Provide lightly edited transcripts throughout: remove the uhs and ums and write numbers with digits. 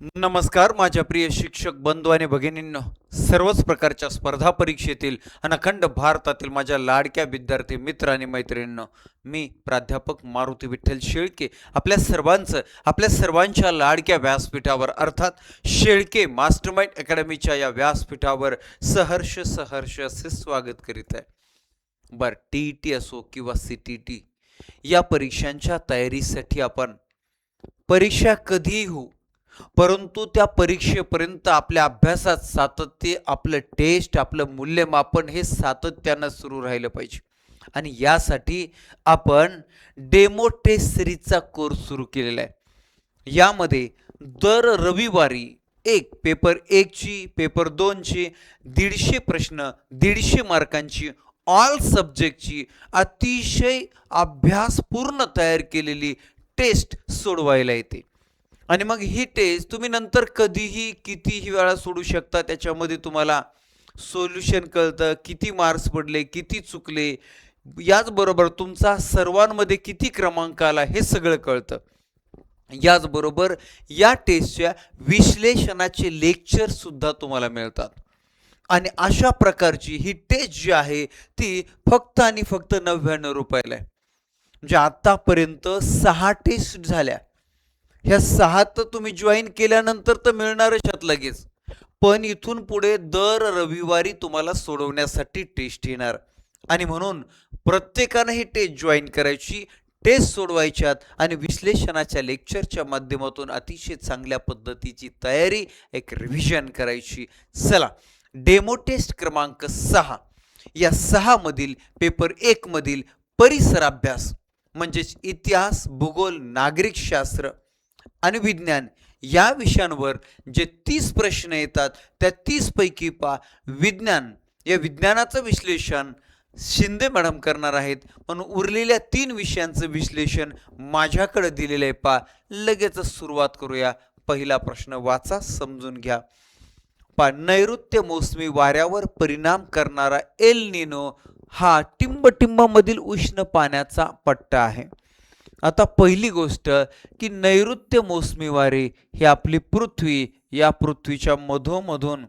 नमस्कार माझ्या प्रिय शिक्षक बंधू आणि भगिनींनो, सर्वच प्रकारच्या स्पर्धा परीक्षेतील आणि अखंड भारतातील माझ्या लाडक्या विद्यार्थी मित्र आणि मैत्रिणींनो, मी प्राध्यापक मारुती विठ्ठल शेळके आपल्या सर्वांच्या लाडक्या व्यासपीठावर अर्थात शेळके मास्टरमाइंड अकॅडमीच्या या व्यासपीठावर सहर्ष सहर्ष असे स्वागत करीत आहे. बर, टी असो किंवा CTT या परीक्षांच्या तयारीसाठी आपण परीक्षा कधीही हो, परंतु त्या परीक्षेपर्यंत आपल्या अभ्यासात सातत्य, आपलं टेस्ट, आपलं मूल्यमापन हे सातत्यानं सुरू राहिलं पाहिजे. आणि यासाठी आपण डेमो टेस्ट सिरीजचा कोर्स सुरू केलेला आहे. यामध्ये दर रविवारी पेपर 1ची, पेपर 2ची 150 प्रश्न, 150 मार्कांची ऑल सब्जेक्टची अतिशय अभ्यासपूर्ण तयार केलेली टेस्ट सोडवायला येते. आणि मग ही टेस्ट तुम्ही नंतर कधीही कितीही वेळा सोडू शकता. त्याच्यामध्ये तुम्हाला सोल्युशन कळतं, किती मार्क्स पडले, किती चुकले, याचबरोबर तुमचा सर्वांमध्ये किती क्रमांक आला हे सगळं कळतं. याचबरोबर या टेस्टच्या विश्लेषणाचे लेक्चर सुद्धा तुम्हाला मिळतात. आणि अशा प्रकारची ही टेस्ट जी आहे ती फक्त आणि फक्त 99 रुपयाला आहे. म्हणजे आतापर्यंत 6 टेस्ट झाल्या. ह्या 6 तर तुम्ही जॉईन केल्यानंतर तर मिळणारच आहेत लगेच, पण इथून पुढे दर रविवारी तुम्हाला सोडवण्यासाठी टेस्ट येणार. आणि म्हणून प्रत्येकानं ही टेस्ट जॉईन करायची, टेस्ट सोडवायच्यात आणि विश्लेषणाच्या लेक्चरच्या माध्यमातून अतिशय चांगल्या पद्धतीची तयारी, एक रिव्हिजन करायची. चला, डेमो टेस्ट क्रमांक 6 या 6 मधील पेपर 1 मधील परिसर अभ्यास म्हणजेच इतिहास, भूगोल, नागरिक शास्त्र आणि विज्ञान या विषयांवर जे 30 प्रश्न येतात त्या 30 पैकी या विज्ञानाचं विश्लेषण शिंदे मॅडम करणार आहेत. म्हणून उरलेल्या 3 विषयांचं विश्लेषण माझ्याकडे दिलेलं आहे. लगेच सुरुवात करूया. पहिला प्रश्न वाचा, समजून घ्या. नैऋत्य मोसमी वाऱ्यावर परिणाम करणारा एल निनो हा टिंबटिंबामधील उष्ण पाण्याचा पट्टा आहे. आता पहिली गोष्ट की नैऋत्य मोसमी वारे ही आपली पृथ्वी, या पृथ्वीच्या मधोमधून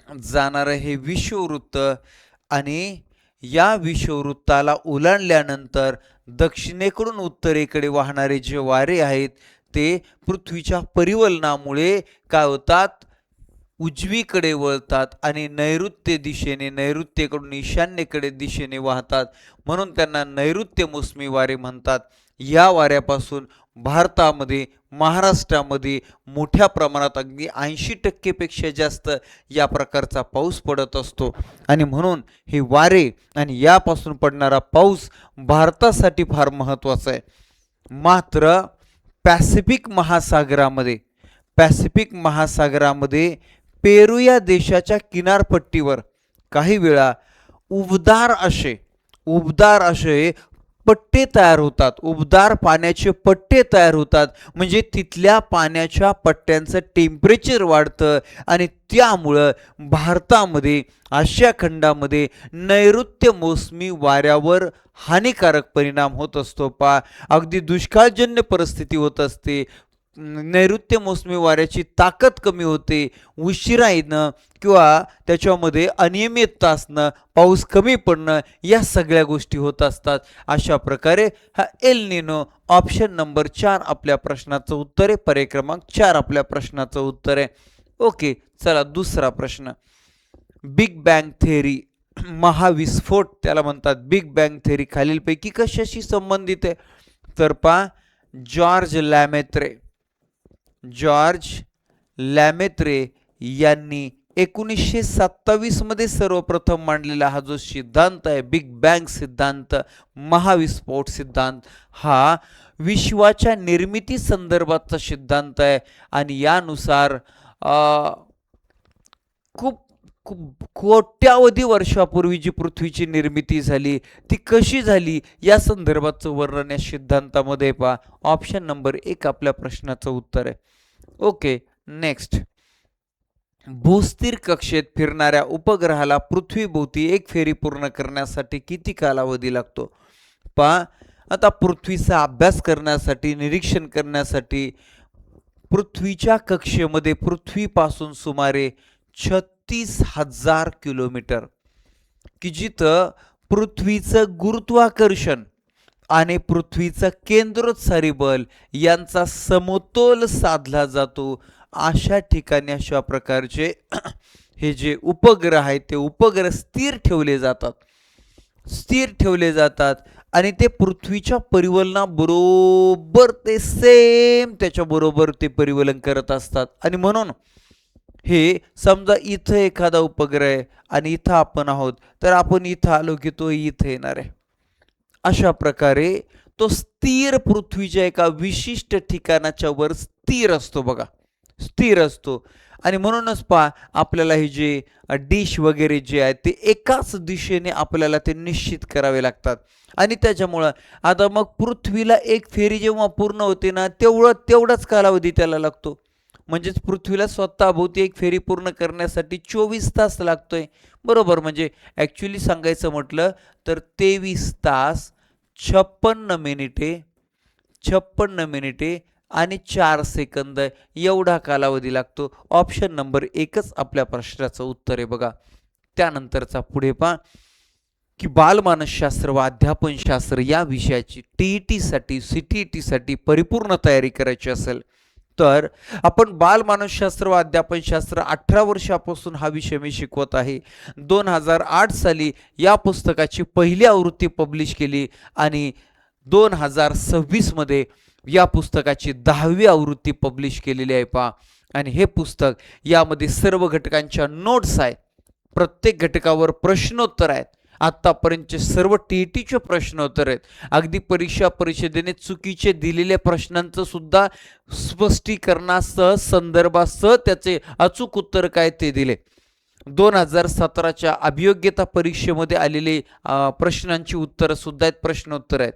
जाणारं हे विषुववृत्त, आणि या विषुववृत्ताला ओलांडल्यानंतर दक्षिणेकडून उत्तरेकडे वाहणारे जे वारे आहेत ते पृथ्वीच्या परिवलनामुळे काय होतात, उजवीकडे वळतात आणि नैऋत्येकडून ईशान्येकडे दिशेने वाहतात. म्हणून त्यांना नैऋत्य मोसमी वारे म्हणतात. या वाऱ्यापासून भारतामध्ये, महाराष्ट्रामध्ये मोठ्या प्रमाणात अगदी 80% पेक्षा जास्त या प्रकारचा पाऊस पडत असतो. आणि म्हणून हे वारे आणि यापासून पडणारा पाऊस भारतासाठी फार महत्त्वाचा आहे. मात्र पॅसिफिक महासागरामध्ये पेरू या देशाच्या किनारपट्टीवर काही वेळा उबदार असे पट्टे तयार होतात, उबदार पाण्याचे पट्टे तयार होतात. म्हणजे तिथल्या पाण्याच्या पट्ट्यांचं टेम्परेचर वाढतं आणि त्यामुळं भारतामध्ये, आशिया खंडामध्ये नैऋत्य मोसमी वाऱ्यावर हानिकारक परिणाम होत असतो. अगदी दुष्काळजन्य परिस्थिती होत असते. नैऋत्य मोसमी वाऱ्याची ताकद कमी होते, उशिरा येणं किंवा त्याच्यामध्ये अनियमितता असणं, पाऊस कमी पडणं, या सगळ्या गोष्टी होत असतात. अशा प्रकारे हा एल निनो ऑप्शन नंबर 4 आपल्या प्रश्नाचं उत्तर आहे. पर्याय क्रमांक 4 आपल्या प्रश्नाचं उत्तर आहे. ओके, चला दुसरा प्रश्न. बिग बँग थेअरी, महाविस्फोट त्याला म्हणतात. बिग बँग थेअरी खालीलपैकी कशाशी संबंधित आहे? तर जॉर्ज लॅमेत्रे यांनी 1927 मध्ये सर्वप्रथम मांडलेला हा जो सिद्धांत आहे, बिग बँग सिद्धांत, महाविस्फोट सिद्धांत, हा विश्वाच्या निर्मिती संदर्भातचा सिद्धांत आहे. आणि यानुसार खूप कोट्यावधी वर्षापूर्वी जी पृथ्वीची निर्मिती झाली ती कशी झाली या संदर्भाचं वर्णन या सिद्धांतामध्ये ऑप्शन नंबर 1 आपल्या प्रश्नाचं उत्तर आहे. Okay, next. भूस्थिर कक्षेत फिरणाऱ्या उपग्रहाला पृथ्वीभोवती एक फेरी पूर्ण करण्यासाठी किती कालावधी लागतो? आता पृथ्वीचा अभ्यास करण्यासाठी, निरीक्षण करण्यासाठी पृथ्वीच्या कक्षेमध्ये पृथ्वीपासून सुमारे 36,000 किलोमीटर, की जिथं पृथ्वीचं गुरुत्वाकर्षण आणि पृथ्वीचं केंद्रोत्सारी बल यांचा समतोल साधला जातो, अशा ठिकाणी अशा प्रकारचे हे जे उपग्रह आहेत ते उपग्रह स्थिर ठेवले जातात आणि ते पृथ्वीच्या परिवलनाबरोबर ते सेम त्याच्याबरोबर ते परिवलन करत असतात. आणि म्हणून हे समजा इथं एखादा उपग्रह आहे आणि इथं आपण आहोत, तर आपण इथं आलो की तो इथं येणार आहे. अशा प्रकारे तो स्थिर पृथ्वीच्या एका विशिष्ट ठिकाणाच्या वर स्थिर असतो बघा, स्थिर असतो. आणि म्हणूनच पहा आपल्याला हे जे डिश वगैरे जे आहे ते एकाच दिशेने आपल्याला ते निश्चित करावे लागतात. आणि त्याच्यामुळं आता मग पृथ्वीला एक फेरी जेव्हा पूर्ण होते ना, तेवढाच कालावधी त्याला लागतो. म्हणजेच पृथ्वीला स्वतःभोवती एक फेरी पूर्ण करण्यासाठी 24 तास लागतोय, बरोबर. म्हणजे ॲक्च्युली सांगायचं म्हटलं तर 23 तास 56 मिनिटे आणि 4 सेकंद एवढा कालावधी लागतो. ऑप्शन नंबर 1च आपल्या प्रश्नाचं उत्तर आहे बघा. त्यानंतरचा पुढे पहा की बालमानसशास्त्र व अध्यापनशास्त्र या विषयाची TET-साठी CTET-साठी परिपूर्ण तयारी करायची असेल तर आपण बालमानसशास्त्र व अध्यापनशास्त्र 18 वर्षापासून हा विषय मी शिकवत आहे. 2008 साली या पुस्तकाची पहिली आवृत्ती पब्लिश केली आणि 2026 मध्ये या पुस्तकाची 10वी आवृत्ती पब्लिश केलेली आहे पहा. आणि हे पुस्तक यामध्ये सर्व घटकांच्या नोट्स आहेत, प्रत्येक घटकावर प्रश्नोत्तर आहेत. आत्तापर्यंतचे सर्व TET-चे प्रश्नोत्तर आहेत. अगदी परीक्षा परिषदेने चुकीचे दिलेल्या प्रश्नांचं सुद्धा स्पष्टीकरणासह संदर्भासह त्याचे अचूक उत्तर काय ते दिले. 2017च्या अभियोग्यता परीक्षेमध्ये आलेले प्रश्नांची उत्तरं सुद्धा आहेत, प्रश्नोत्तर आहेत.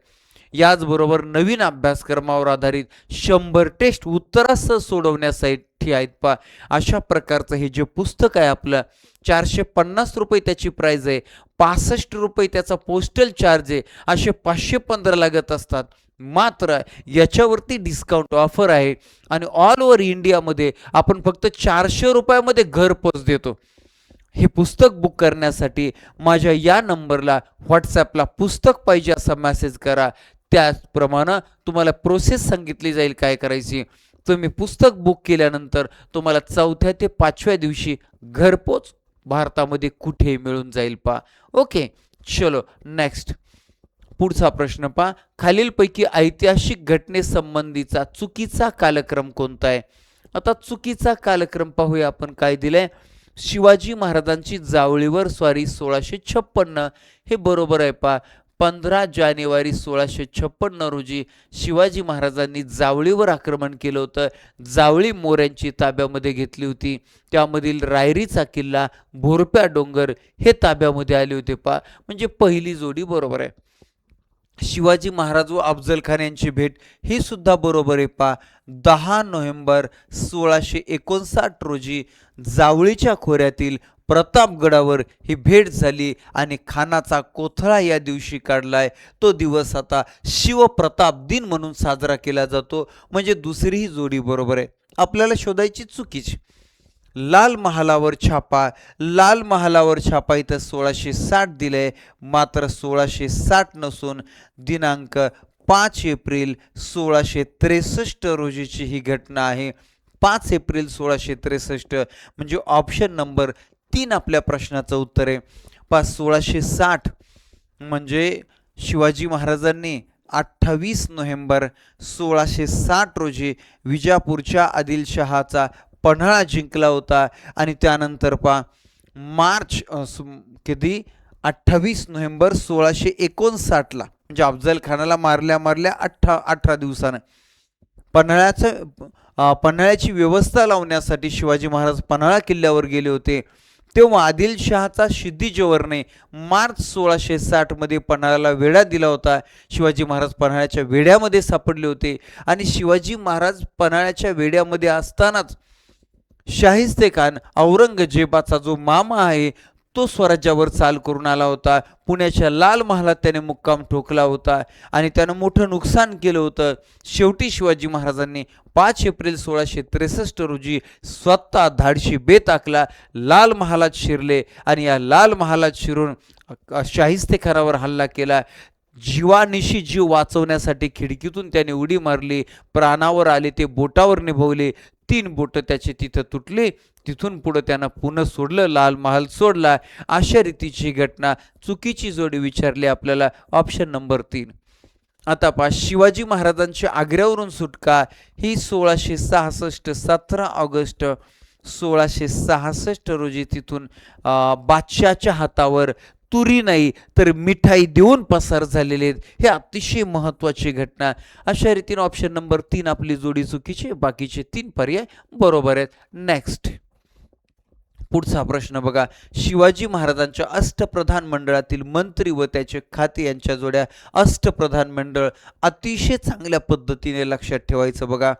याचबरोबर नवीन अभ्यासक्रमावर आधारित 100 टेस्ट उत्तरासह सोडवण्यासाठी आहेत पहा. अशा प्रकारचं हे जे पुस्तक आहे आपलं 450 रुपये त्याची प्राइस आहे, 65 रुपये त्याचा पोस्टल चार्ज आहे, असे 515 लागत असतात. मात्र याच्यावरती डिस्काउंट ऑफर आहे आणि ऑल ओव्हर इंडियामध्ये आपण फक्त 400 रुपयामध्ये घरपोच देतो. हे पुस्तक बुक करण्यासाठी माझ्या या नंबरला व्हॉट्सॲपला पुस्तक पाहिजे असा मेसेज करा. त्याचप्रमाणे तुम्हाला प्रोसेस सांगितली जाईल काय करायची. तुम्ही पुस्तक बुक केल्यानंतर तुम्हाला 4थ्या ते 5व्या दिवशी घरपोच भारतामध्ये कुठेही मिळून जाईल पहा. ओके, चलो नेक्स्ट. पुढचा प्रश्न पहा. खालीलपैकी ऐतिहासिक घटनेसंबंधीचा चुकीचा कालक्रम कोणता आहे? आता चुकीचा कालक्रम पाहूया आपण काय दिलंय. शिवाजी महाराजांची जावळीवर स्वारी 1656 हे बरोबर आहे पहा. 15 जानेवारी 1656 रोजी शिवाजी महाराजांनी जावळीवर आक्रमण केलं होतं. जावळी मोऱ्यांची ताब्यामध्ये घेतली होती. त्यामधील रायरीचा किल्ला, भोरप्या डोंगर हे ताब्यामध्ये आले होते पहा. म्हणजे पहिली जोडी बरोबर आहे. शिवाजी महाराज व अफजल खान यांची भेट ही सुद्धा बरोबर आहे पहा. 10 नोव्हेंबर 1659 रोजी जावळीच्या खोऱ्यातील प्रतापगडावर ही भेट झाली आणि खानाचा कोथळा या दिवशी काढलाय. तो दिवस आता शिवप्रताप दिन म्हणून साजरा केला जातो. म्हणजे दुसरी ही जोडी बरोबर आहे. आपल्याला शोधायची चुकीची. लाल महालावर छापा इथं 1660 दिलंय, मात्र 1660 नसून दिनांक 5 एप्रिल 1663 रोजीची ही घटना आहे. 5 एप्रिल 1663 म्हणजे ऑप्शन नंबर 3 आपल्या प्रश्नाचं उत्तर आहे. 1660 म्हणजे शिवाजी महाराजांनी 28 नोव्हेंबर 1660 रोजी विजापूरच्या आदिलशहाचा पन्हाळा जिंकला होता. आणि त्यानंतर मार्च कधी 28 नोव्हेंबर 1659ला म्हणजे अफजल खानाला मारल्या 18 दिवसानं पन्हाळ्याची व्यवस्था लावण्यासाठी शिवाजी महाराज पन्हाळा किल्ल्यावर गेले होते. तेव्हा आदिलशहाचा शिद्दीजवरने मार्च 1660 मध्ये पन्हाळ्याला वेढा दिला होता. शिवाजी महाराज पन्हाळ्याच्या वेढ्यामध्ये सापडले होते आणि शिवाजी महाराज पन्हाळ्याच्या वेढ्यामध्ये असतानाच शाहिस्ते खान औरंगजेबाचा जो मामा आहे तो स्वराज्यावर चाल करून आला होता. पुण्याच्या लाल महालात त्याने मुक्काम ठोकला होता आणि त्यानं मोठं नुकसान केलं होतं. शेवटी शिवाजी महाराजांनी 5 एप्रिल 1663 रोजी स्वतः धाडशी बेत आखला, लाल महालात शिरले आणि या लाल महालात शिरून शाहिस्तेखानावर हल्ला केला. जीवानिशी जीव वाचवण्यासाठी खिडकीतून त्याने उडी मारली, प्राणावर आले ते बोटावर निभवले. 3 बोटं त्याचे तिथं तुटले. तिथून पुढं त्यानं पुन्हा सोडलं, लाल महाल सोडला. अशा रीतीची घटना. चुकीची जोडी विचारली आपल्याला, ऑप्शन नंबर 3. आता पहा, शिवाजी महाराजांची आग्र्यावरून सुटका ही 1666 17 ऑगस्ट 1666 रोजी तिथून बादशाहच्या हातावर तुरी नाही तर मिठाई देऊन पसार झालेले आहेत. हे अतिशय महत्त्वाची घटना. अशा रीतीने ऑप्शन नंबर 3 आपली जोडी चुकीची, बाकीचे 3 पर्याय बरोबर आहेत. नेक्स्ट पुढचा प्रश्न बघा. शिवाजी महाराजांच्या अष्टप्रधान मंडळातील मंत्री व त्याचे खाते यांच्या जोड्या. अष्टप्रधान मंडळ अतिशय चांगल्या पद्धतीने लक्षात ठेवायचं बघा.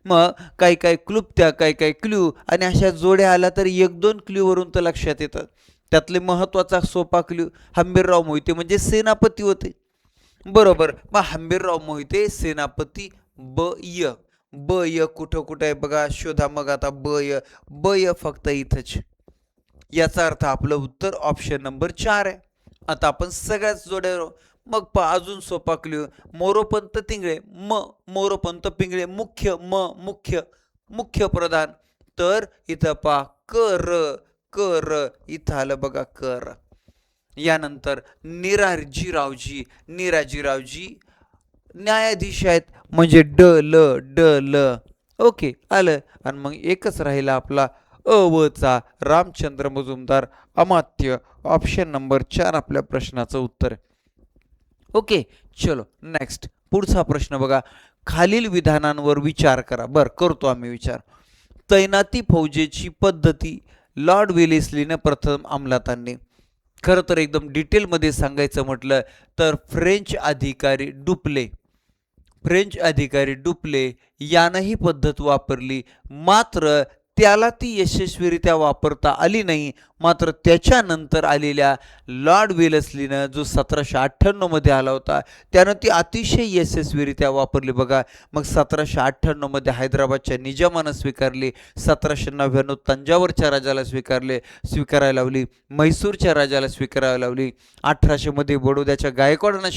मग काही काही क्लुप्त्या, काही काही क्ल्यू आणि अशा जोड्या आल्या तर 1-2 क्ल्यूवरून तर लक्षात येतं. त्यातले महत्त्वाचा सोपा क्ल्यू हंबीरराव मोहिते म्हणजे सेनापती होते. बरोबर. मग हंबीरराव मोहिते सेनापती. ब य कुठं कुठं आहे बघा, शोधा मग आता. ब य फक्त इथंच. याचा अर्थ आपलं उत्तर ऑप्शन नंबर 4 आहे. आता आपण सगळ्याच जोड्या. मग अजून सोपा क्ल्यू, मोरोपंत तिंगळे. मोरोपंत पिंगळे मुख्य. मुख्य प्रधान. तर इथं कर इथं आलं बघा, कर. यानंतर निराजीरावजी न्यायाधीश आहेत म्हणजे ड ल. ओके आलं. आणि मग एकच राहिला आपला चा रामचंद्र मुजुमदार अमात्य. ऑप्शन नंबर 4 आपल्या प्रश्नाचं उत्तर. ओके चलो नेक्स्ट पुढचा प्रश्न बघा. खालील विधानांवर विचार करा. करतो आम्ही विचार. तैनाती फौजेची पद्धती लॉर्ड वेलेस्लीने प्रथम अंमलात आणली. खरं तर एकदम डिटेलमध्ये सांगायचं म्हटलं तर फ्रेंच अधिकारी डुप्ले यानं ही पद्धत वापरली. मात्र त्याला ती यशस्वीरित्या वापरता आली नाही. मात्र त्याच्यानंतर आलेल्या लॉर्ड वेलेस्लीनं जो 1798 मध्ये आला होता त्यानं ती अतिशय यशस्वीरित्या वापरली बघा. मग 1798 मध्ये हैदराबादच्या निजामानं स्वीकारली. 1799 तंजावरच्या राजाला स्वीकारायला लावली. म्हैसूरच्या राजाला स्वीकारायला लावली. 1800 मध्ये बडोद्याच्या गायकवाडांना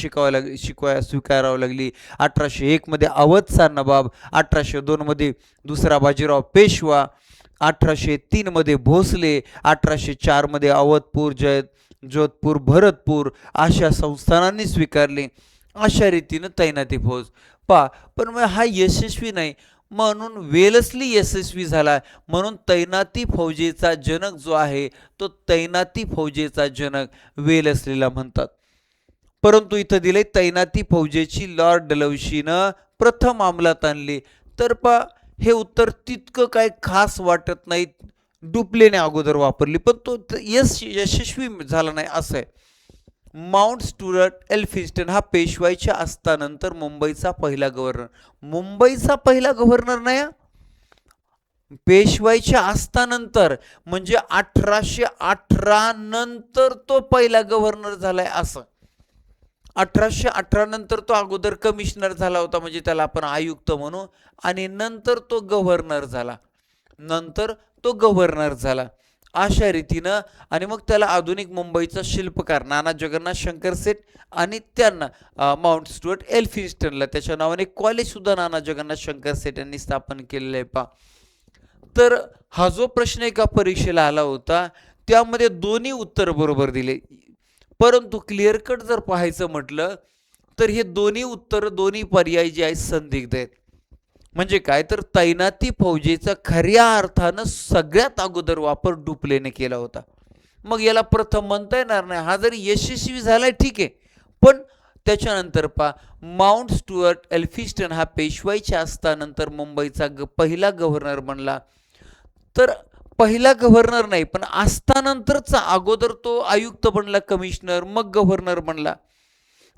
स्वीकारावं लागली. 1801 मध्ये अवधचा नवाब. 1802 मध्ये दुसरा बाजीराव पेशवा. 1803 मध्ये भोसले. 1804 मध्ये अवधपूर, जोधपूर, भरतपूर अशा संस्थानांनी स्वीकारले. अशा रीतीनं तैनाती फौज पण मग हा यशस्वी नाही म्हणून वेलस्ली यशस्वी झाला. म्हणून तैनाती फौजेचा जनक जो आहे तो तैनाती फौजेचा जनक वेलस्लीला म्हणतात. परंतु इथं दिले तैनाती फौजेची लॉर्ड डलहौसीनं प्रथम अंमलात आणली. तर हे उत्तर तितकं काय खास वाटत नाही. डुप्लेने अगोदर वापरली पण तो यशस्वी झाला नाही असं आहे. माउंट स्टुअर्ट एल्फिन्स्टन हा पेशवाईच्या असतानंतर मुंबईचा पहिला गव्हर्नर नाही. पेशवाईच्या असतानंतर म्हणजे 1818 नंतर तो पहिला गव्हर्नर झालाय असं. 1818 नंतर तो अगोदर कमिशनर झाला होता म्हणजे त्याला आपण आयुक्त म्हणू. आणि नंतर तो गव्हर्नर झाला अशा रीतीनं. आणि मग त्याला आधुनिक मुंबईचा शिल्पकार नाना जगन्नाथ शंकर सेठ आणि त्यांना माउंट स्टुअर्ट एल्फिन्स्टनला त्याच्या नावाने कॉलेज सुद्धा नाना जगन्नाथ शंकर सेठ यांनी स्थापन केलेलं आहे तर हा जो प्रश्न एका परीक्षेला आला होता त्यामध्ये दोन्ही उत्तर बरोबर दिले. परंतु क्लिअर कट जर पाहायचं म्हटलं तर हे दोन्ही पर्याय जे आहेत संदिग्ध आहेत. म्हणजे काय तर तैनाती फौजेचा खऱ्या अर्थानं सगळ्यात अगोदर वापर डुप्लेने केला होता. मग याला प्रथम म्हणता येणार नाही. हा जरी यशस्वी झालाय ठीक आहे पण त्याच्यानंतर माउंट स्टुअर्ट एल्फिन्स्टन हा पेशवाईच्या असतानंतर मुंबईचा पहिला गव्हर्नर बनला. तर पहिला गव्हर्नर नाही पण असतानंतरचा अगोदर तो आयुक्त बनला, कमिशनर, मग गव्हर्नर बनला.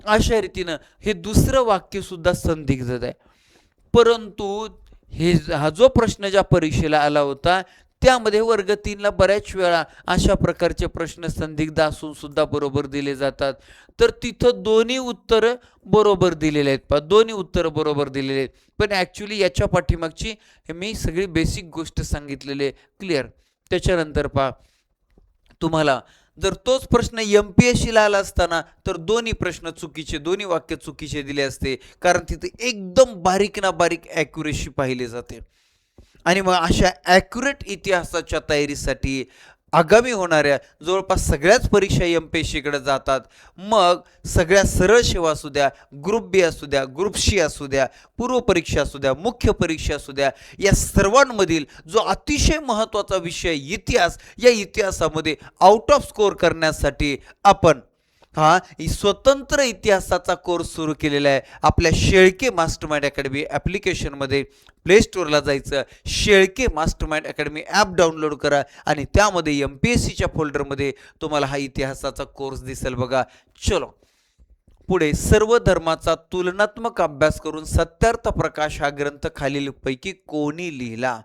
अशा रीतीनं हे दुसरं वाक्य सुद्धा संदिग्ध आहे. परंतु हा जो प्रश्न ज्या परीक्षेला आला होता त्यामध्ये वर्ग 3ला बऱ्याच वेळा अशा प्रकारचे प्रश्न संदिग्ध असून सुद्धा बरोबर दिले जातात. तर तिथं दोन्ही उत्तरं बरोबर दिलेले आहेत दोन्ही उत्तरं बरोबर दिलेले आहेत. पण ॲक्च्युली याच्या पाठीमागची मी सगळी बेसिक गोष्ट सांगितलेली आहे. क्लिअर. त्याच्यानंतर तुम्हाला जर तोच प्रश्न MPSCला आला असताना तर दोन्ही प्रश्न चुकीचे, दोन्ही वाक्य चुकीचे दिले असते, कारण तिथे एकदम बारीक ना बारीक ॲक्युरेसी पाहिली जाते. आणि मग अशा ॲक्युरेट इतिहासाच्या तयारीसाठी आगामी होणाऱ्या जवळपास सगळ्याच परीक्षा MPSCकडे जातात. मग सगळ्या सरळ सेवा असू द्या, ग्रुप बी असू द्या, ग्रुप सी असू द्या, पूर्व परीक्षा असू द्या, मुख्य परीक्षा असू द्या, या सर्वांमधील जो अतिशय महत्त्वाचा विषय इतिहास, या इतिहासामध्ये आउट ऑफ स्कोअर करण्यासाठी आपण स्वतंत्र इतिहासाचा कोर्स सुरू केलेला आहे. आपल्या शेळके मास्टरमाइंड अकॅडमी ॲप्लिकेशनमध्ये प्ले स्टोअरला जायचं, Shelke mastermind academy app download करा आणि त्यामध्ये MPSCच्या फोल्डरमध्ये तुम्हाला हा इतिहासाचा कोर्स दिसेल बघा. चलो पुढे, सर्व धर्माचा तुलनात्मक अभ्यास करून सत्यार्थ प्रकाश हा ग्रंथ खालीलपैकी कोणी लिहिला?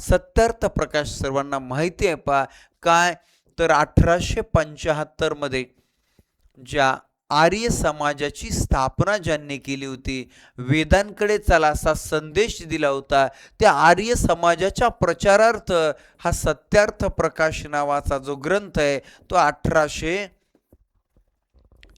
सत्यार्थ प्रकाश सर्वांना माहिती आहे काय, तर 1875 मध्ये ज्या आर्य समाजाची स्थापना ज्यांनी केली होती, वेदांकडे चला असा संदेश दिला होता, त्या आर्य समाजाच्या प्रचारार्थ हा सत्यार्थ प्रकाश नावाचा जो ग्रंथ आहे तो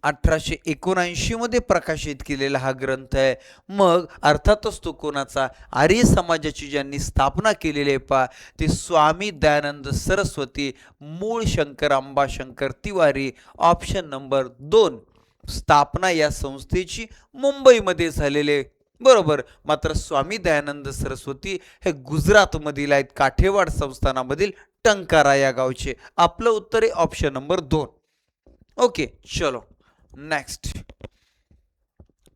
1879 मध्ये प्रकाशित केलेला हा ग्रंथ आहे. मग अर्थातच तो कोणाचा? आर्य समाजाची ज्यांनी स्थापना केलेली आहे ते स्वामी दयानंद सरस्वती, मूळ शंकर अंबाशंकर तिवारी. ऑप्शन नंबर 2, स्थापना या संस्थेची मुंबईमध्ये झालेले बरोबर. मात्र स्वामी दयानंद सरस्वती हे गुजरातमधील आहेत, काठेवाड संस्थानामधील टंकारा या गावचे. आपलं उत्तर आहे ऑप्शन नंबर 2. ओके, चलो नेक्स्ट.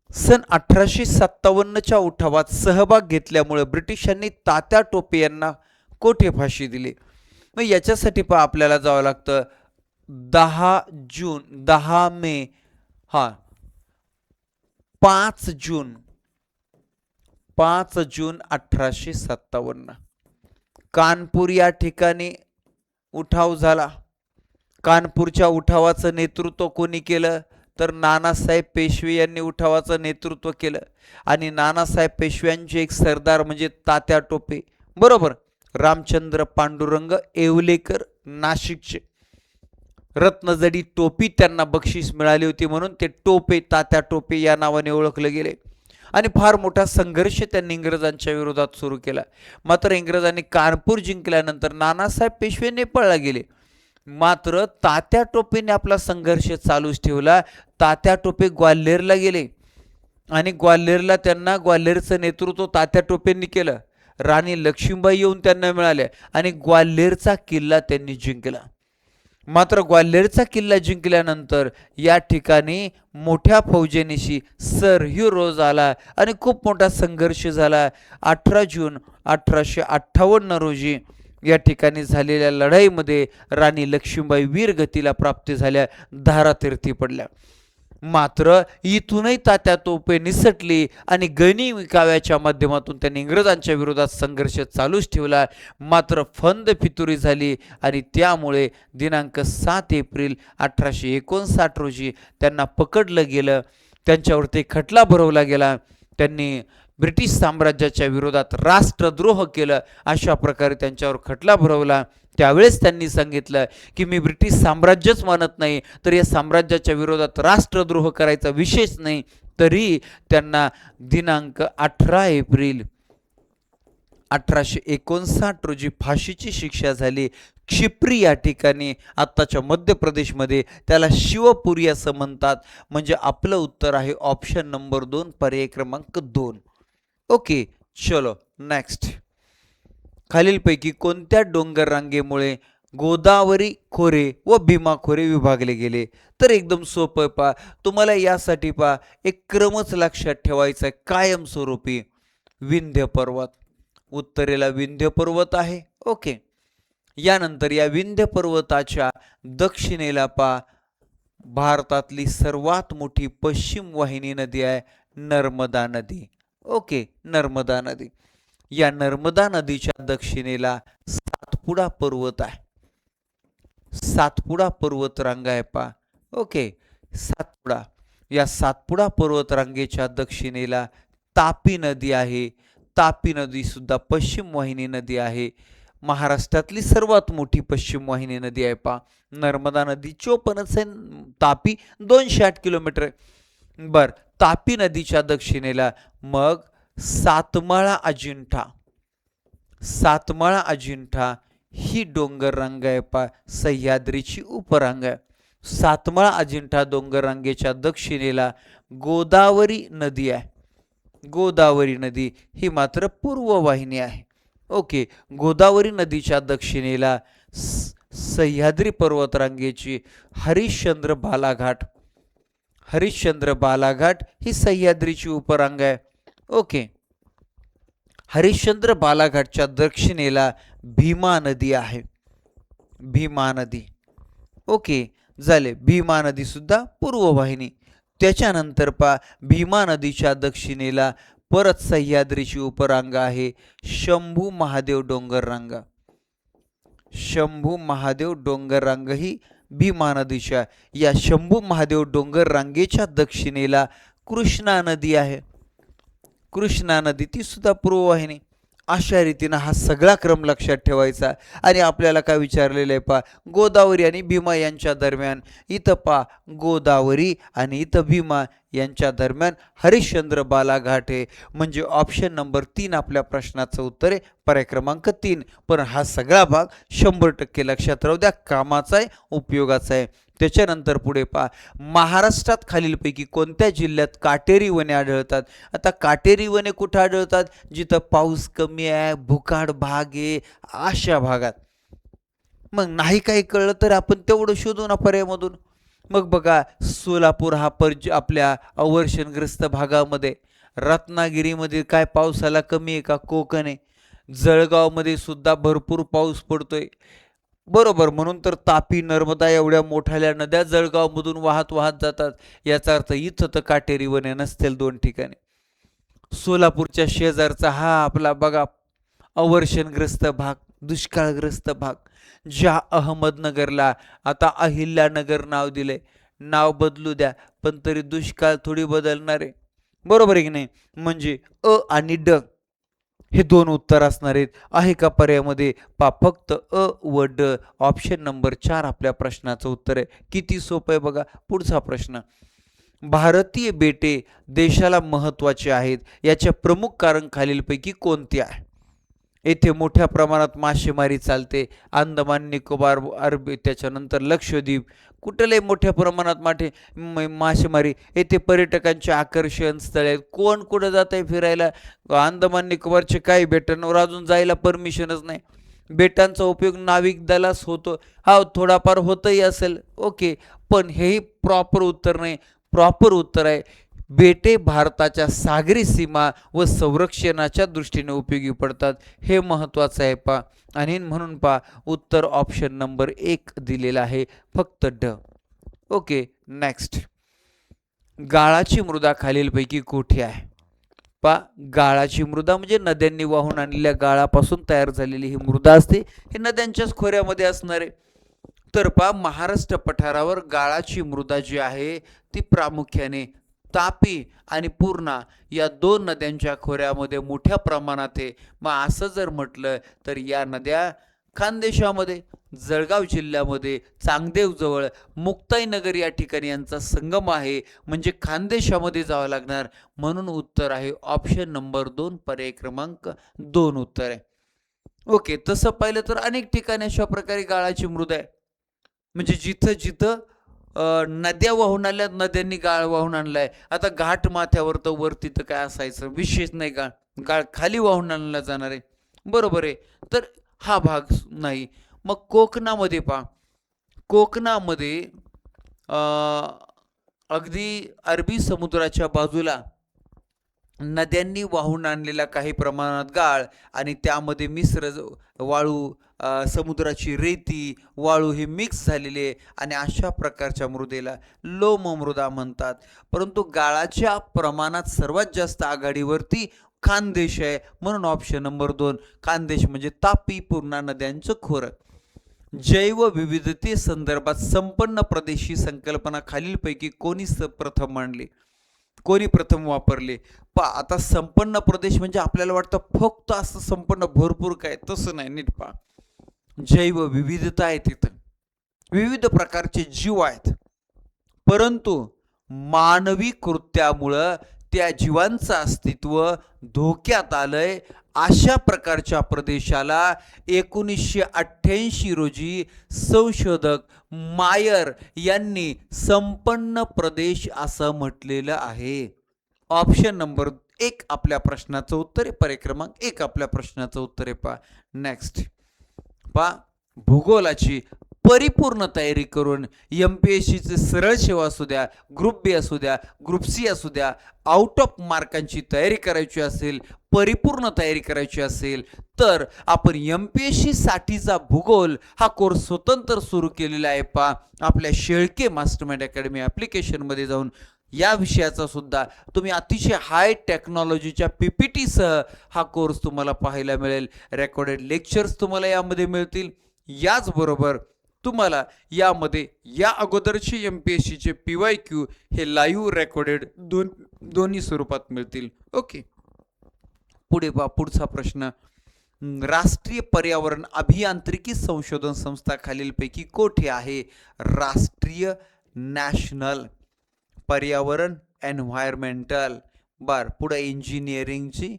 सन 1857च्या उठावात सहभाग घेतल्यामुळे ब्रिटिशांनी तात्या टोपे यांना कोठे फाशी दिली? मग याच्यासाठी आपल्याला जावं लागतं 10 मे 5 जून 1857 कानपूर या ठिकाणी उठाव झाला. कानपूरच्या उठावाचं नेतृत्व कोणी केलं? तर नानासाहेब पेशवे यांनी उठावाचं नेतृत्व केलं. आणि नानासाहेब पेशव्यांचे एक सरदार म्हणजे तात्या टोपे बरोबर. रामचंद्र पांडुरंग येवलेकर नाशिकचे. रत्नजडी टोपी त्यांना बक्षीस मिळाली होती म्हणून ते टोपे, तात्या टोपे या नावाने ओळखले गेले. आणि फार मोठा संघर्ष त्यांनी इंग्रजांच्या विरोधात सुरू केला. मात्र इंग्रजांनी कानपूर जिंकल्यानंतर नानासाहेब पेशवे नेपाळला गेले. मात्र तात्या टोपेने आपला संघर्ष चालूच ठेवला. तात्या टोपे ग्वाल्हेरला गेले आणि ग्वाल्हेरला त्यांना ग्वाल्हेरचं नेतृत्व तात्या टोपेंनी केलं. राणी लक्ष्मीबाई येऊन त्यांना मिळाल्या आणि ग्वाल्हेरचा किल्ला त्यांनी जिंकला. मात्र ग्वाल्हेरचा किल्ला जिंकल्यानंतर या ठिकाणी मोठ्या फौजेनिशी सर ह्युरोज आला आणि खूप मोठा संघर्ष झाला. 18 जून 1858 रोजी या ठिकाणी झालेल्या लढाईमध्ये राणी लक्ष्मीबाई वीरगतीला प्राप्त झाल्या, धारातीर्थी पडल्या. मात्र इथूनही तात्या टोपे निसटली आणि गणी काव्याच्या माध्यमातून त्यांनी इंग्रजांच्या विरोधात संघर्ष चालूच ठेवला. मात्र फंद फितुरी झाली आणि त्यामुळे दिनांक 7 एप्रिल 1859 रोजी त्यांना पकडलं गेलं. त्यांच्यावरती खटला भरवला गेला. त्यांनी ब्रिटिश साम्राज्याच्या विरोधात राष्ट्रद्रोह केलं, अशा प्रकारे त्यांच्यावर खटला भरवला. त्यावेळेस त्यांनी सांगितलं की मी ब्रिटिश साम्राज्यच मानत नाही, तर या साम्राज्याच्या विरोधात राष्ट्रद्रोह करायचा विषयच नाही. तरी त्यांना दिनांक 18 एप्रिल 1859 रोजी फाशीची शिक्षा झाली. क्षिप्री या ठिकाणी, आत्ताच्या मध्य प्रदेशमध्ये, त्याला शिवपुरी असं म्हणतात. म्हणजे आपलं उत्तर आहे ऑप्शन नंबर 2, पर्याय क्रमांक 2. ओके, चलो नेक्स्ट. खालीलपैकी कोणत्या डोंगर रांगेमुळे गोदावरी खोरे व भीमा खोरे विभागले गेले? तर एकदम सोपं तुम्हाला यासाठी एक क्रमच लक्षात ठेवायचा आहे कायमस्वरूपी. विंध्य पर्वत, उत्तरेला विंध्य पर्वत आहे. ओके, यानंतर या विंध्य पर्वताच्या दक्षिणेला भारतातली सर्वात मोठी पश्चिम वाहिनी नदी आहे नर्मदा नदी. ओके, नर्मदा नदी. या नर्मदा नदीच्या दक्षिणेला 7 सातपुडा पर्वत आहे. सातपुडा पर्वत रांग आहे पा. ओके, सातपुडा. या सातपुडा पर्वत रांगेच्या दक्षिणेला तापी नदी आहे. तापी नदी सुद्धा पश्चिम वाहिनी नदी आहे. महाराष्ट्रातली सर्वात मोठी पश्चिम वाहिनी नदी आहे पा. नर्मदा नदी 54 आहे, तापी 208 किलोमीटर आहे. बर, तापी नदीच्या दक्षिणेला मग सातमाळा अजिंठा. सातमाळा अजिंठा ही डोंगर रांग आहे पा, सह्याद्रीची उपरांग आहे. सातमाळा अजिंठा डोंगर रांगेच्या दक्षिणेला गोदावरी नदी आहे. गोदावरी नदी ही मात्र पूर्व वाहिनी आहे. ओके, गोदावरी नदीच्या दक्षिणेला सह्याद्री पर्वतरांगेची हरिश्चंद्र बालाघाट. हरिश्चंद्र बालाघाट ही सह्याद्रीची उपरांग आहे. ओके, हरिश्चंद्र बालाघाटच्या दक्षिणेला भीमा नदी आहे. भीमा नदी. ओके, झाले. भीमा नदी सुद्धा पूर्व वाहिनी. त्याच्यानंतर भीमा नदीच्या दक्षिणेला परत सह्याद्रीची उपरांग आहे शंभू महादेव डोंगर रांग. शंभू महादेव डोंगर रांग ही भीमा नदीच्या, या शंभू महादेव डोंगर रांगेच्या दक्षिणेला कृष्णा नदी आहे. कृष्णा नदी ती सुद्धा पूर्ववाहिनी. अशा रीतीनं हा सगळा क्रम लक्षात ठेवायचा. आणि आपल्याला काय विचारलेलं आहे गोदावरी आणि भीमा यांच्या दरम्यान, इथं गोदावरी आणि इथं भीमा यांच्या दरम्यान हरिश्चंद्र बालाघाट आहे. म्हणजे ऑप्शन नंबर 3 आपल्या प्रश्नाचं उत्तर आहे, पर्याय क्रमांक 3. पण हा सगळा भाग 100% लक्षात राहू द्या, कामाचा आहे, उपयोगाचा आहे. त्याच्यानंतर पुढे महाराष्ट्रात खालीलपैकी कोणत्या जिल्ह्यात काटेरी वने आढळतात. आता काटेरी वने कुठं आढळतात, जिथं पाऊस कमी आहे, भुकाड भाग आहे, अशा भागात. मग नाही काही कळलं तर आपण तेवढं शोधू ना पर्यायामधून. मग बघा, सोलापूर हा आपल्या अवर्षणग्रस्त भागामध्ये, रत्नागिरीमध्ये काय पावसाला कमी आहे का, कोकण आहे. जळगावमध्ये सुद्धा भरपूर पाऊस पडतोय, बरोबर. म्हणून तर तापी, नर्मदा एवढ्या मोठ्या नद्या जळगावमधून वाहत वाहत जातात. याचा अर्थ इथं तर काटेरी वने नसतील 2 ठिकाणी. सोलापूरच्या शेजारचा हा आपला बघा अवर्षणग्रस्त भाग, दुष्काळग्रस्त भाग. ज्या अहमदनगरला आता अहिल्यानगर नाव दिले, नाव बदलू द्या पण तरी दुष्काळ थोडी बदलणार आहे, बरोबर आहे की नाही. म्हणजे अ आणि ड हे 2 उत्तर असणार आहेत. आहे का पर्यायामध्ये फक्त अ व ड. ऑप्शन नंबर 4 आपल्या प्रश्नाचं उत्तर आहे. किती सोपं आहे बघा. पुढचा प्रश्न, भारतीय बेटे देशाला महत्त्वाचे आहेत, याचे प्रमुख कारण खालीलपैकी कोणते आहे. येथे मोठ्या प्रमाणात मासेमारी चालते. अंदमान निकोबार, अरबी, त्याच्यानंतर लक्षद्वीप, कुठलंही मोठ्या प्रमाणात मासेमारी. येथे पर्यटकांचे आकर्षण स्थळ आहेत. कोण कुठं जात आहे फिरायला. अंदमान निकोबारचे काही बेटांवर अजून जायला परमिशनच नाही. बेटांचा उपयोग नाविक दलास होतो, हा थोडाफार होतही असेल, ओके, पण हेही प्रॉपर उत्तर नाही. प्रॉपर उत्तर आहे बेटे भारताच्या सागरी सीमा व संरक्षणाच्या दृष्टीने उपयोगी पडतात. हे महत्त्वाचं आहे आणि म्हणून उत्तर ऑप्शन नंबर 1 दिलेला आहे, फक्त ड. ओके, नेक्स्ट, गाळाची मृदा खालीलपैकी कुठे आहे. गाळाची मृदा म्हणजे नद्यांनी वाहून आणलेल्या गाळापासून तयार झालेली ही मृदा असते. हे नद्यांच्याच खोऱ्यामध्ये असणार आहे. तर महाराष्ट्र पठारावर गाळाची मृदा जी आहे ती प्रामुख्याने तापी आणि पूर्णा या 2 नद्यांच्या खोऱ्यामध्ये मोठ्या प्रमाणात आहे. मग असं जर म्हटलं तर या नद्या खानदेशामध्ये, जळगाव जिल्ह्यामध्ये, चांगदेव जवळ मुक्ताईनगर या ठिकाणी यांचा संगम आहे. म्हणजे खानदेशामध्ये जावं लागणार. म्हणून उत्तर आहे ऑप्शन नंबर 2, पर्याय क्रमांक 2 उत्तर आहे. ओके, तसं पाहिलं तर अनेक ठिकाणी अशा प्रकारे गाळाची मृदा आहे. म्हणजे जिथं जिथं नद्या वाहून आल्या, नद्यांनी गाळ वाहून आणलाय. आता घाट माथ्यावर तर वरती तर काय असायचं विशेष नाही, गाळ खाली वाहून आणला जाणार आहे, बरोबर आहे. तर हा भाग नाही. मग कोकणामध्ये कोकणामध्ये अगदी अरबी समुद्राच्या बाजूला नद्यांनी वाहून आणलेला काही प्रमाणात गाळ आणि त्यामध्ये मिश्र वाळू, समुद्राची रेती, वाळू हे मिक्स झालेले आहे आणि अशा प्रकारच्या मृदेला लोम मृदा म्हणतात. परंतु गाळाच्या प्रमाणात सर्वात जास्त आघाडीवरती खानदेश आहे, म्हणून ऑप्शन नंबर 2 खानदेश म्हणजे तापी पूर्णा नद्यांचं खोरं. जैवविविधते संदर्भात संपन्न प्रदेश ही संकल्पना खालीलपैकी कोणी प्रथम मांडली, कोणी प्रथम वापरले? आता संपन्न प्रदेश म्हणजे आपल्याला वाटतं फक्त असं संपन्न भरपूर काय, तसं नाही, नीट पहा. जैवविविधता आहे तिथं, विविध प्रकारचे जीव आहेत, परंतु मानवी कृत्यामुळं त्या जीवांचं अस्तित्व धोक्यात आलंय. अशा प्रकारच्या प्रदेशाला 1988 रोजी संशोधक मायर यांनी संपन्न प्रदेश असं म्हटलेलं आहे. ऑप्शन नंबर 1 आपल्या प्रश्नाचं उत्तर आहे. पर्याय क्रमांक 1 आपल्या प्रश्नाचं उत्तर आहे. पहा नेक्स्ट, पहा भूगोलाची परिपूर्ण तयारी करून MPSCचे सरळ सेवा असू द्या, ग्रुप बी असू द्या, ग्रुप सी असू द्या, आउट ऑफ मार्कांची तयारी करायची असेल, परिपूर्ण तयारी करायची असेल, तर आपण MPSC साठीचा भूगोल हा कोर्स स्वतंत्र सुरू केलेला आहे. पहा आपल्या शेळके मास्टरमाइंड अकॅडमी ॲप्लिकेशनमध्ये जाऊन या विषयाचा सुद्धा तुम्ही अतिशय हाय टेक्नॉलॉजीच्या PPT सह हा कोर्स तुम्हाला पाहायला मिळेल. रेकॉर्डेड लेक्चर्स तुम्हाला यामध्ये मिळतील. याचबरोबर तुम्हाला यामध्ये या अगोदरचे MPSCचे PYQ हे लाईव्ह रेकॉर्डेड दोन्ही स्वरूपात मिळतील. ओके, पुढे पहा पुढचा प्रश्न. राष्ट्रीय पर्यावरण अभियांत्रिकी संशोधन संस्था खालीलपैकी कोठे आहे? राष्ट्रीय नॅशनल पर्यावरण एन्व्हायरमेंटल. पुढे इंजिनिअरिंगची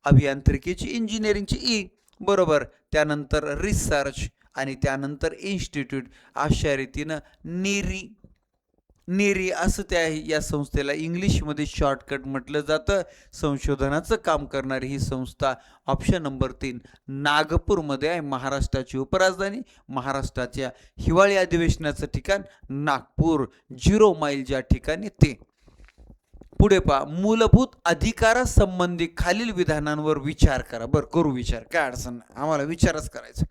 अभियांत्रिकीची इंजिनिअरिंगची ई, बरोबर. त्यानंतर रिसर्च आणि त्यानंतर इन्स्टिट्यूट. अशा रीतीनं नीरी असं त्या या संस्थेला इंग्लिशमध्ये शॉर्टकट म्हटलं जातं. संशोधनाचं काम करणारी ही संस्था ऑप्शन नंबर 3 नागपूरमध्ये आहे. महाराष्ट्राची उपराजधानी, महाराष्ट्राच्या हिवाळी अधिवेशनाचं ठिकाण नागपूर, 0 माईल ज्या ठिकाणी ते. पुढे पहा, मूलभूत अधिकारासंबंधी खालील विधानांवर विचार करा. बरं, करू विचार, काय अडचण नाही, आम्हाला विचारच करायचा.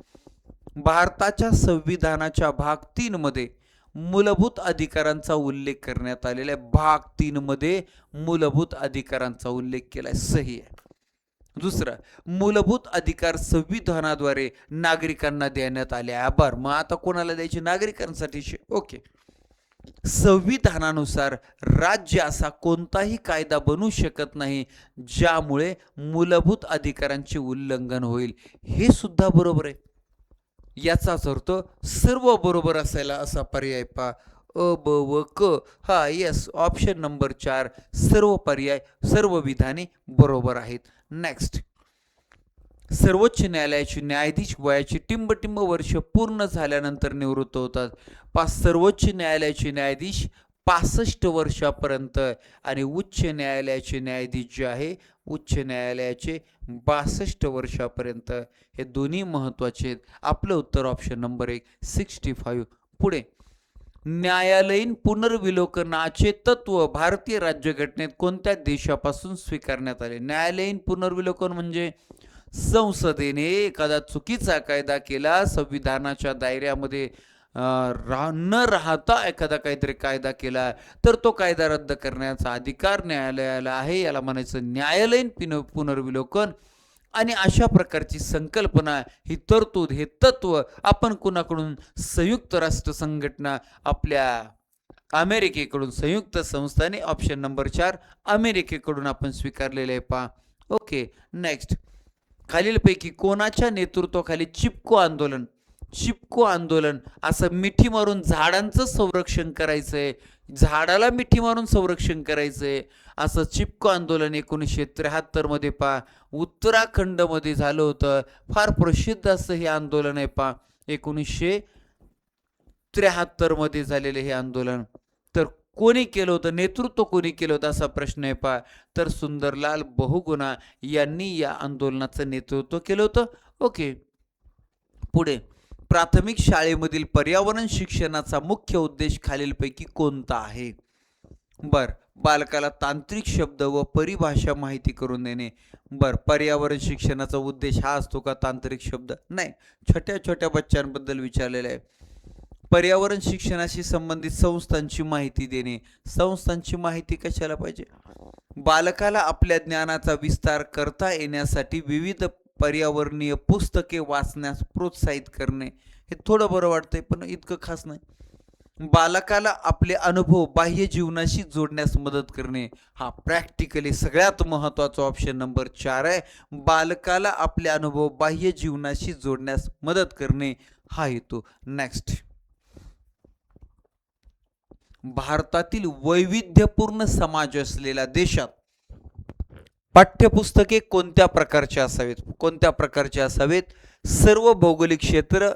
भारताच्या संविधानाच्या भाग 3 मध्ये मूलभूत अधिकारांचा उल्लेख करण्यात आलेला आहे. भाग 3 मध्ये मूलभूत अधिकारांचा उल्लेख केलाय, सही आहे. दुसरं, मूलभूत अधिकार संविधानाद्वारे नागरिकांना देण्यात आले आहे. बरं, मग आता कोणाला द्यायचे? नागरिकांसाठी. ओके, संविधानानुसार राज्य असा कोणताही कायदा बनू शकत नाही ज्यामुळे मूलभूत अधिकारांचे उल्लंघन होईल. हे सुद्धा बरोबर आहे. याचाच अर्थ सर्व बरोबर असायला असा पर्याय पा अ, ब व क. हा येस, ऑप्शन नंबर 4 सर्व पर्याय, सर्व विधाने बरोबर आहेत. नेक्स्ट, सर्वोच्च न्यायालयाचे न्यायाधीश वयाची टिंबटिंब वर्ष पूर्ण झाल्यानंतर निवृत्त होतात. सर्वोच्च न्यायालयाचे न्यायाधीश 65 वर्षापर्यंत आणि उच्च न्यायालयाचे न्यायाधीश जे आहे उच्च न्यायालयाचे 62 वर्षापर्यंत. हे दोन्ही महत्त्वाचे आहेत. आपलं उत्तर ऑप्शन नंबर 1 65. पुढे, न्यायालयीन पुनर्विलोकनाचे तत्व भारतीय राज्यघटनेत कोणत्या देशापासून स्वीकारण्यात आले? न्यायालयीन पुनर्विलोकन म्हणजे संसदेने एखादा चुकीचा कायदा केला, संविधानाच्या दायऱ्यामध्ये न राहता एखादा काहीतरी कायदा केला, तर तो कायदा रद्द करण्याचा अधिकार न्यायालयाला आहे. याला म्हणायचं न्यायालयीन पुनर्विलोकन. आणि अशा प्रकारची संकल्पना, ही तरतूद, हे तत्व आपण कुणाकडून? संयुक्त राष्ट्र संघटना, आपल्या अमेरिकेकडून, संयुक्त संस्थाने. ऑप्शन नंबर 4 अमेरिकेकडून आपण स्वीकारलेले आहे. पहा ओके. नेक्स्ट, खालीलपैकी कोणाच्या नेतृत्वाखाली चिपको आंदोलन असं मिठी मारून झाडांचं संरक्षण करायचंय, झाडाला मिठी मारून संरक्षण करायचंय असं चिपको आंदोलन 1973 मध्ये पहा उत्तराखंडमध्ये झालं होतं. फार प्रसिद्ध असं हे आंदोलन आहे. पहा 1973 मध्ये झालेले हे आंदोलन. तर कोणी केलं होतं, नेतृत्व कोणी केलं होतं असा प्रश्न आहे. पहा तर सुंदरलाल बहुगुणा यांनी या आंदोलनाचं नेतृत्व केलं होतं. ओके. पुढे, प्राथमिक शाळेमधील पर्यावरण शिक्षणाचा मुख्य उद्देश खालीलपैकी कोणता आहे? बालकाला तांत्रिक शब्द व परिभाषा माहिती करून देणे. पर्यावरण शिक्षणाचा उद्देश हा असतो का तांत्रिक शब्द? नाही, छोट्या छोट्या बच्चांबद्दल विचारलेलं आहे. पर्यावरण शिक्षणाशी संबंधित संस्थांची माहिती देणे. संस्थांची माहिती कशाला पाहिजे? बालकाला आपल्या ज्ञानाचा विस्तार करता येण्यासाठी विविध पर्यावरणीय पुस्तके वाचण्यास प्रोत्साहित करणे. हे थोडं बरं वाटतंय पण इतकं खास नाही. बालकाला आपले अनुभव बाह्य जीवनाशी जोडण्यास मदत करणे. हा प्रॅक्टिकली सगळ्यात महत्त्वाचा ऑप्शन नंबर 4 आहे. बालकाला आपले अनुभव बाह्य जीवनाशी जोडण्यास मदत करणे हा हेतू. नेक्स्ट, भारतातील वैविध्यपूर्ण समाज असलेल्या देशात पाठ्यपुस्तके कोणत्या प्रकारचे असावेत? कोणत्या प्रकारचे असावेत? सर्व भौगोलिक क्षेत्र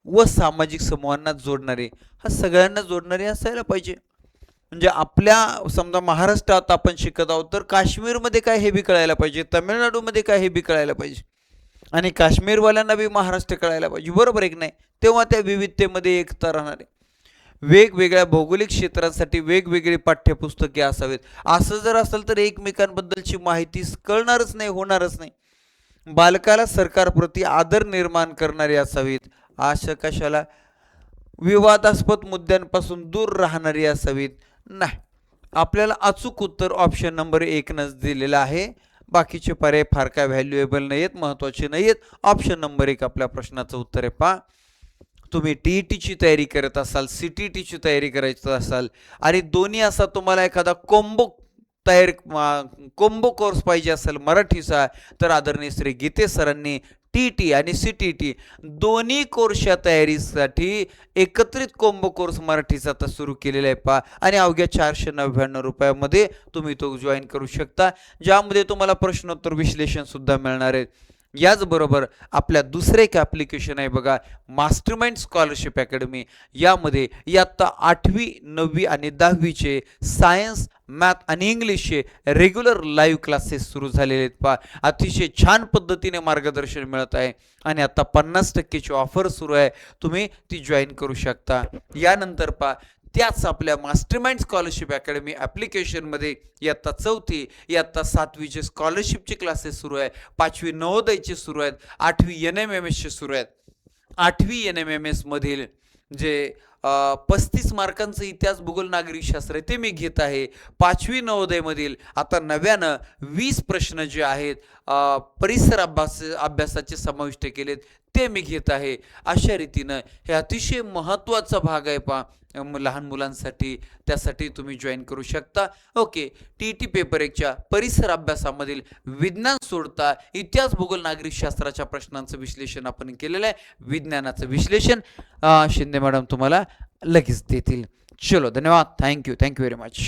व सामाजिक समूहांना जोडणारे. हा सगळ्यांना जोडणारे असायला पाहिजे. म्हणजे आपल्या समजा महाराष्ट्रात आपण शिकत आहोत तर काश्मीरमध्ये काय हे बी कळायला पाहिजे, तमिळनाडूमध्ये काय हे बी कळायला पाहिजे, आणि काश्मीरवाल्यांना बी महाराष्ट्र कळायला पाहिजे. बरोबर आहे की नाही? तेव्हा त्या विविधतेमध्ये एकता राहणार आहे. वेगवेगळ्या भौगोलिक क्षेत्रांसाठी वेगवेगळी पाठ्यपुस्तके असावेत. असं जर असेल तर एकमेकांबद्दलची माहिती कळणारच नाही, होणारच नाही. बालकाला सरकारप्रती आदर निर्माण करणारी असावीत. अशा कशाला? विवादास्पद मुद्द्यांपासून दूर राहणारी असावीत. नाही, आपल्याला अचूक उत्तर ऑप्शन नंबर 1 दिलेलं आहे. बाकीचे पर्याय फार काय व्हॅल्युएबल नाही आहेत, महत्त्वाचे नाही आहेत. ऑप्शन नंबर 1 आपल्या प्रश्नाचं उत्तर आहे. पहा, तुम्ही टीईटीची तयारी करत असाल, सीटीईटीची तयारी करायची असाल आणि दोन्ही असा तुम्हाला एखादा कोंबो कोर्स पाहिजे असेल मराठीचा, तर आदरणीय श्री गीते सरांनी टीईटी आणि सीटीईटी दोन्ही कोर्सच्या तयारीसाठी एकत्रित कोंबो कोर्स मराठीचा आता सुरू केलेला आहे. पहा, आणि अवघ्या 499 रुपयामध्ये तुम्ही तो जॉईन करू शकता, ज्यामध्ये तुम्हाला प्रश्नोत्तर विश्लेषण सुद्धा मिळणार आहे. याचबरोबर आपल्या दुसरे एक ॲप्लिकेशन आहे बघा, मास्टरमाइंड स्कॉलरशिप अकॅडमी. यामध्ये इयत्ता 8वी 9वी आणि 10वीचे सायन्स, मॅथ आणि इंग्लिशचे रेग्युलर लाईव्ह क्लासेस सुरू झालेले आहेत. पहा, अतिशय छान पद्धतीने मार्गदर्शन मिळत आहे आणि आता 50%ची ऑफर सुरू आहे, तुम्ही ती जॉईन करू शकता. यानंतर पहा, त्याच आपल्या मास्टरमाइंड स्कॉलरशिप अकॅडमी ॲप्लिकेशनमध्ये इयत्ता 4थी, इयत्ता 7वीचे स्कॉलरशिपचे क्लासेस सुरू आहे, 5वी नवोदयचे सुरू आहेत, 8वी NMMSचे सुरू आहेत. 8वी NMMS मधील जे 35 मार्कांचं इतिहास, भूगोल, नागरिकशास्त्र आहे ते मी घेत आहे. 5वी नवोदयमधील आता नव्यानं 20 प्रश्न जे आहेत परिसर अभ्यासाचे समाविष्ट केलेत ते मी घेत आहे. अशा रीतीनं हे अतिशय महत्त्वाचा भाग आहे पहा लहान मुलांसाठी, त्यासाठी तुम्ही जॉईन करू शकता. ओके, टीईटी पेपर 1च्या परिसर अभ्यासामधील विज्ञान सोडता इतिहास, भूगोल, नागरिकशास्त्राच्या प्रश्नांचं विश्लेषण आपण केलेलं आहे. विज्ञानाचं विश्लेषण शिंदे मॅडम तुम्हाला लगेच देतील. चलो, धन्यवाद. Thank you very much.